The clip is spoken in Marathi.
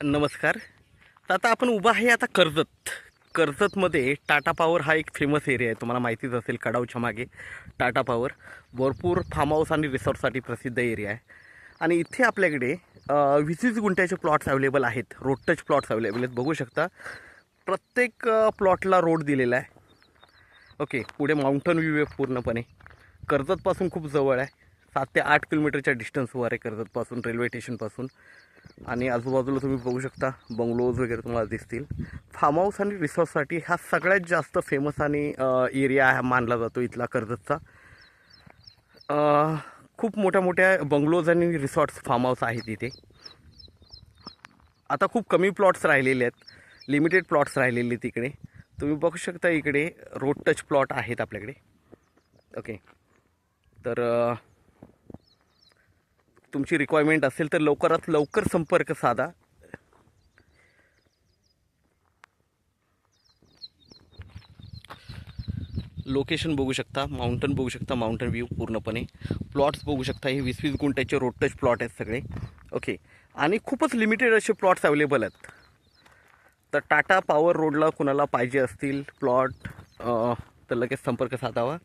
नमस्कार. तर आता आपण उभा आहे आता कर्जतमध्ये टाटा पॉवर हा एक फेमस एरिया आहे. तुम्हाला माहितीच असेल, कडाऊच्या मागे टाटा पॉवर भरपूर फार्म हाऊस आणि रिसॉर्टसाठी प्रसिद्ध एरिया आहे. आणि इथे आपल्याकडे 20 गुंठ्याचे प्लॉट्स अवेलेबल आहेत. रोड टच प्लॉट्स अवेलेबल आहेत. बघू शकता, प्रत्येक प्लॉटला रोड दिलेला आहे. ओके, पुढे माउंटन व्ह्यू आहे. पूर्णपणे कर्जतपासून खूप जवळ आहे. 7 ते 8 किलोमीटरच्या डिस्टन्सवर आहे कर्जतपासून, रेल्वे स्टेशनपासून. आणि आजूबाजूला तुम्ही बघू शकता बंगलोज वगैरे तुम्हाला दिसतील. फार्म हाऊस आणि रिसॉर्टसाठी हा सगळ्यात जास्त फेमस आणि एरिया मानला जातो इथला कर्जतचा. खूप मोठ्या मोठ्या बंगलोज आणि रिसॉर्ट्स फार्म हाऊस आहेत इथे. आता खूप कमी प्लॉट्स राहिलेले आहेत, लिमिटेड प्लॉट्स राहिलेले तिकडे. तुम्ही बघू शकता इकडे रोड टच प्लॉट आहेत आपल्याकडे. ओके, तर तुमची रिक्वायरमेंट असेल तर लवकरात लवकर संपर्क साधा. लोकेशन बघू शकता, माउंटन बघू शकता, माउंटन व्ह्यू पूर्णपणे. प्लॉट्स बघू शकता, हे 20 गुंठ्याचे रोड टच प्लॉट आहेत सगळे. ओके, आणि खूपच लिमिटेड असे प्लॉट्स अवेलेबल आहेत. तर टाटा पॉवर रोडला कुणाला पाहिजे असतील प्लॉट तर लगेच संपर्क साधावा.